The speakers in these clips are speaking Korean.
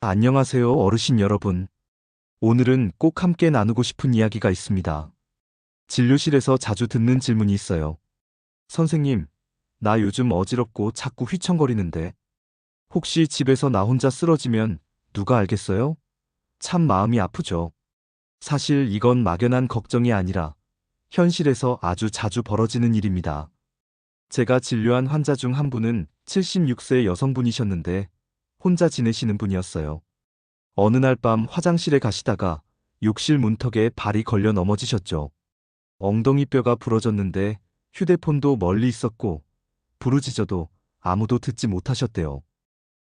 안녕하세요, 어르신 여러분. 오늘은 꼭 함께 나누고 싶은 이야기가 있습니다. 진료실에서 자주 듣는 질문이 있어요. 선생님, 나 요즘 어지럽고 자꾸 휘청거리는데, 혹시 집에서 나 혼자 쓰러지면 누가 알겠어요? 참 마음이 아프죠. 사실 이건 막연한 걱정이 아니라 현실에서 아주 자주 벌어지는 일입니다. 제가 진료한 환자 중 한 분은 76세 여성분이셨는데, 혼자 지내시는 분이었어요. 어느 날 밤 화장실에 가시다가 욕실 문턱에 발이 걸려 넘어지셨죠. 엉덩이뼈가 부러졌는데 휴대폰도 멀리 있었고 부르짖어도 아무도 듣지 못하셨대요.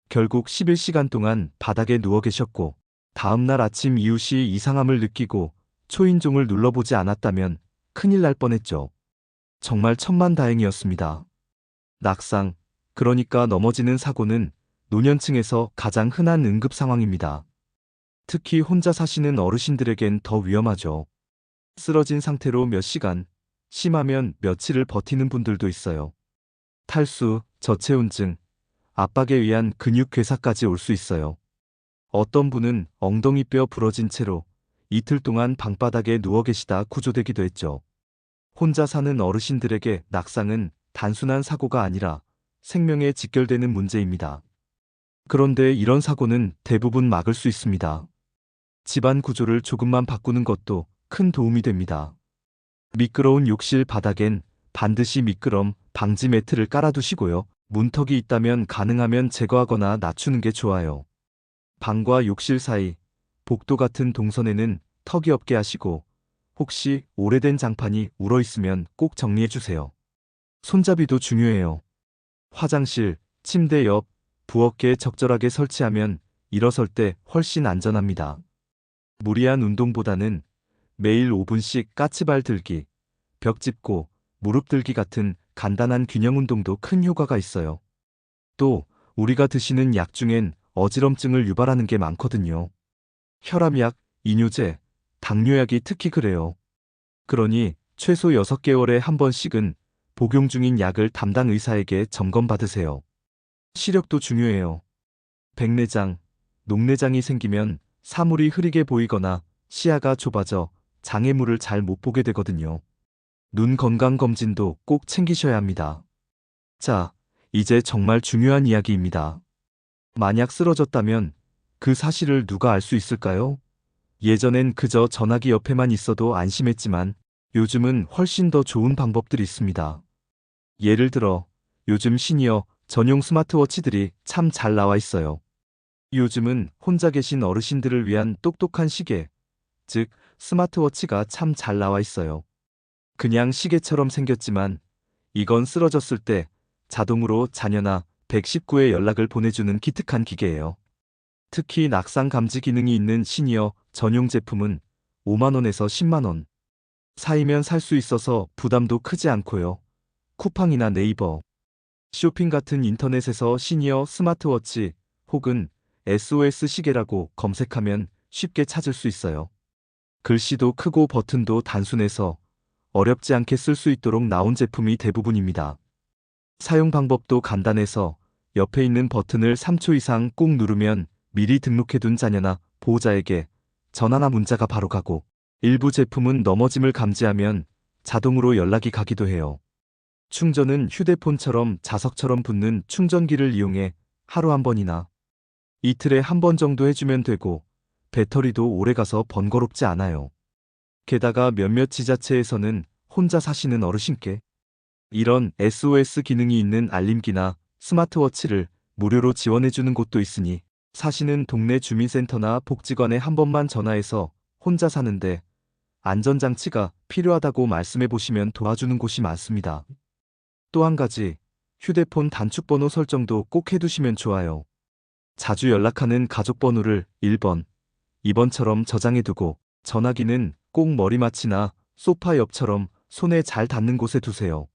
결국 11시간 동안 바닥에 누워 계셨고 다음날 아침 이웃이 이상함을 느끼고 초인종을 눌러보지 않았다면 큰일 날 뻔했죠. 정말 천만다행이었습니다. 낙상, 그러니까 넘어지는 사고는 노년층에서 가장 흔한 응급 상황입니다. 특히 혼자 사시는 어르신들에겐 더 위험하죠. 쓰러진 상태로 몇 시간, 심하면 며칠을 버티는 분들도 있어요. 탈수, 저체온증, 압박에 의한 근육 괴사까지 올 수 있어요. 어떤 분은 엉덩이뼈 부러진 채로 이틀 동안 방바닥에 누워 계시다 구조되기도 했죠. 혼자 사는 어르신들에게 낙상은 단순한 사고가 아니라 생명에 직결되는 문제입니다. 그런데 이런 사고는 대부분 막을 수 있습니다. 집안 구조를 조금만 바꾸는 것도 큰 도움이 됩니다. 미끄러운 욕실 바닥엔 반드시 미끄럼 방지 매트를 깔아두시고요. 문턱이 있다면 가능하면 제거하거나 낮추는 게 좋아요. 방과 욕실 사이, 복도 같은 동선에는 턱이 없게 하시고 혹시 오래된 장판이 울어있으면 꼭 정리해주세요. 손잡이도 중요해요. 화장실, 침대 옆, 부엌에 적절하게 설치하면 일어설 때 훨씬 안전합니다. 무리한 운동보다는 매일 5분씩 까치발 들기, 벽 짚고 무릎 들기 같은 간단한 균형 운동도 큰 효과가 있어요. 또 우리가 드시는 약 중엔 어지럼증을 유발하는 게 많거든요. 혈압약, 이뇨제, 당뇨약이 특히 그래요. 그러니 최소 6개월에 한 번씩은 복용 중인 약을 담당 의사에게 점검받으세요. 시력도 중요해요. 백내장, 녹내장이 생기면 사물이 흐리게 보이거나 시야가 좁아져 장애물을 잘 못 보게 되거든요. 눈 건강 검진도 꼭 챙기셔야 합니다. 자, 이제 정말 중요한 이야기입니다. 만약 쓰러졌다면 그 사실을 누가 알 수 있을까요? 예전엔 그저 전화기 옆에만 있어도 안심했지만 요즘은 훨씬 더 좋은 방법들이 있습니다. 예를 들어 요즘 시니어 전용 스마트워치들이 참 잘 나와 있어요. 요즘은 혼자 계신 어르신들을 위한 똑똑한 시계, 즉 스마트워치가 참 잘 나와 있어요. 그냥 시계처럼 생겼지만 이건 쓰러졌을 때 자동으로 자녀나 119에 연락을 보내주는 기특한 기계예요. 특히 낙상 감지 기능이 있는 시니어 전용 제품은 5만 원에서 10만 원 사이면 살 수 있어서 부담도 크지 않고요. 쿠팡이나 네이버, 쇼핑 같은 인터넷에서 시니어 스마트워치 혹은 SOS 시계라고 검색하면 쉽게 찾을 수 있어요. 글씨도 크고 버튼도 단순해서 어렵지 않게 쓸 수 있도록 나온 제품이 대부분입니다. 사용 방법도 간단해서 옆에 있는 버튼을 3초 이상 꾹 누르면 미리 등록해둔 자녀나 보호자에게 전화나 문자가 바로 가고 일부 제품은 넘어짐을 감지하면 자동으로 연락이 가기도 해요. 충전은 휴대폰처럼 자석처럼 붙는 충전기를 이용해 하루 한 번이나 이틀에 한 번 정도 해주면 되고 배터리도 오래가서 번거롭지 않아요. 게다가 몇몇 지자체에서는 혼자 사시는 어르신께 이런 SOS 기능이 있는 알림기나 스마트워치를 무료로 지원해주는 곳도 있으니 사시는 동네 주민센터나 복지관에 한 번만 전화해서 혼자 사는데 안전장치가 필요하다고 말씀해 보시면 도와주는 곳이 많습니다. 또 한 가지, 휴대폰 단축번호 설정도 꼭 해두시면 좋아요. 자주 연락하는 가족 번호를 1번, 2번처럼 저장해두고 전화기는 꼭 머리맡이나 소파 옆처럼 손에 잘 닿는 곳에 두세요.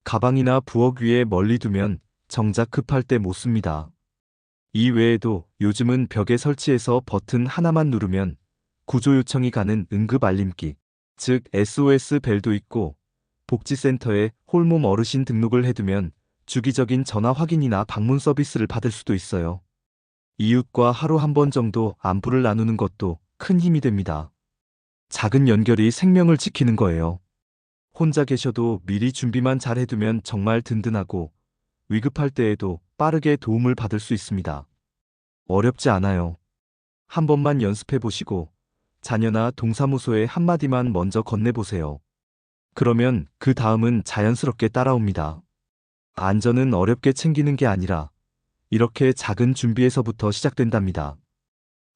가방이나 부엌 위에 멀리 두면 정작 급할 때 못 씁니다. 이 외에도 요즘은 벽에 설치해서 버튼 하나만 누르면 구조 요청이 가는 응급 알림기, 즉 SOS 벨도 있고 복지센터에 홀몸 어르신 등록을 해두면 주기적인 전화 확인이나 방문 서비스를 받을 수도 있어요. 이웃과 하루 한 번 정도 안부를 나누는 것도 큰 힘이 됩니다. 작은 연결이 생명을 지키는 거예요. 혼자 계셔도 미리 준비만 잘 해두면 정말 든든하고 위급할 때에도 빠르게 도움을 받을 수 있습니다. 어렵지 않아요. 한 번만 연습해 보시고 자녀나 동사무소에 한마디만 먼저 건네보세요. 그러면 그 다음은 자연스럽게 따라옵니다. 안전은 어렵게 챙기는 게 아니라 이렇게 작은 준비에서부터 시작된답니다.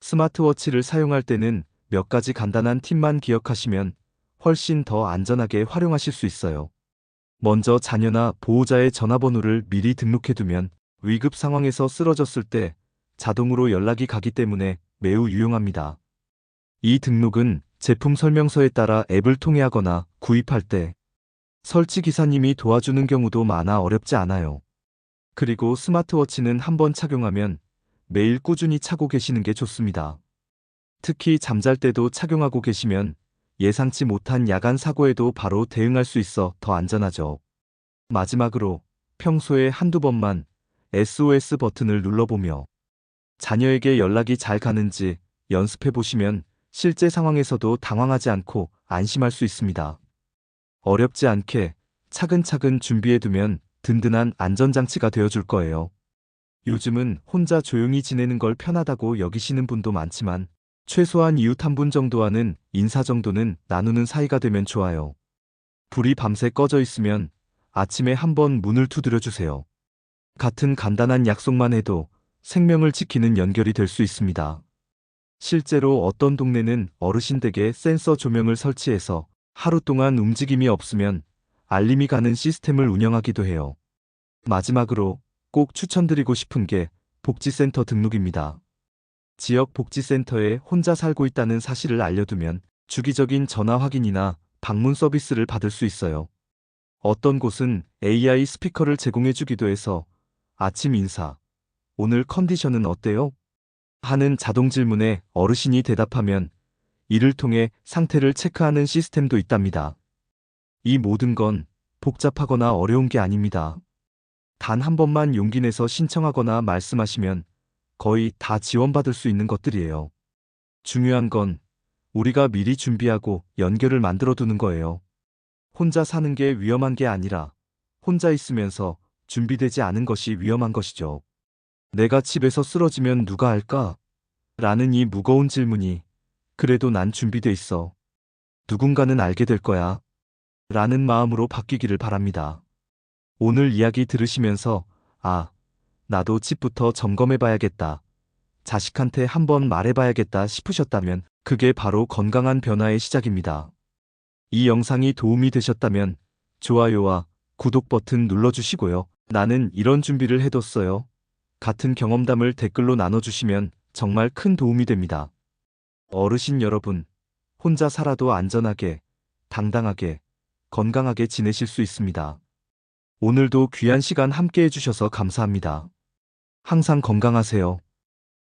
스마트워치를 사용할 때는 몇 가지 간단한 팁만 기억하시면 훨씬 더 안전하게 활용하실 수 있어요. 먼저 자녀나 보호자의 전화번호를 미리 등록해두면 위급 상황에서 쓰러졌을 때 자동으로 연락이 가기 때문에 매우 유용합니다. 이 등록은 제품 설명서에 따라 앱을 통해 하거나 구입할 때 설치 기사님이 도와주는 경우도 많아 어렵지 않아요. 그리고 스마트워치는 한번 착용하면 매일 꾸준히 차고 계시는 게 좋습니다. 특히 잠잘 때도 착용하고 계시면 예상치 못한 야간 사고에도 바로 대응할 수 있어 더 안전하죠. 마지막으로 평소에 한두 번만 SOS 버튼을 눌러보며 자녀에게 연락이 잘 가는지 연습해 보시면 실제 상황에서도 당황하지 않고 안심할 수 있습니다. 어렵지 않게 차근차근 준비해두면 든든한 안전장치가 되어줄 거예요. 요즘은 혼자 조용히 지내는 걸 편하다고 여기시는 분도 많지만 최소한 이웃 한 분 정도와는 인사 정도는 나누는 사이가 되면 좋아요. 불이 밤새 꺼져 있으면 아침에 한번 문을 두드려 주세요. 같은 간단한 약속만 해도 생명을 지키는 연결이 될 수 있습니다. 실제로 어떤 동네는 어르신 댁에 센서 조명을 설치해서 하루 동안 움직임이 없으면 알림이 가는 시스템을 운영하기도 해요. 마지막으로 꼭 추천드리고 싶은 게 복지센터 등록입니다. 지역 복지센터에 혼자 살고 있다는 사실을 알려두면 주기적인 전화 확인이나 방문 서비스를 받을 수 있어요. 어떤 곳은 AI 스피커를 제공해주기도 해서 아침 인사, 오늘 컨디션은 어때요? 하는 자동 질문에 어르신이 대답하면 이를 통해 상태를 체크하는 시스템도 있답니다. 이 모든 건 복잡하거나 어려운 게 아닙니다. 단 한 번만 용기 내서 신청하거나 말씀하시면 거의 다 지원받을 수 있는 것들이에요. 중요한 건 우리가 미리 준비하고 연결을 만들어 두는 거예요. 혼자 사는 게 위험한 게 아니라 혼자 있으면서 준비되지 않은 것이 위험한 것이죠. 내가 집에서 쓰러지면 누가 할까? 라는 이 무거운 질문이 그래도 난 준비돼 있어. 누군가는 알게 될 거야. 라는 마음으로 바뀌기를 바랍니다. 오늘 이야기 들으시면서 아, 나도 집부터 점검해봐야겠다. 자식한테 한번 말해봐야겠다 싶으셨다면 그게 바로 건강한 변화의 시작입니다. 이 영상이 도움이 되셨다면 좋아요와 구독 버튼 눌러주시고요. 나는 이런 준비를 해뒀어요. 같은 경험담을 댓글로 나눠주시면 정말 큰 도움이 됩니다. 어르신 여러분, 혼자 살아도 안전하게, 당당하게, 건강하게 지내실 수 있습니다. 오늘도 귀한 시간 함께 해주셔서 감사합니다. 항상 건강하세요.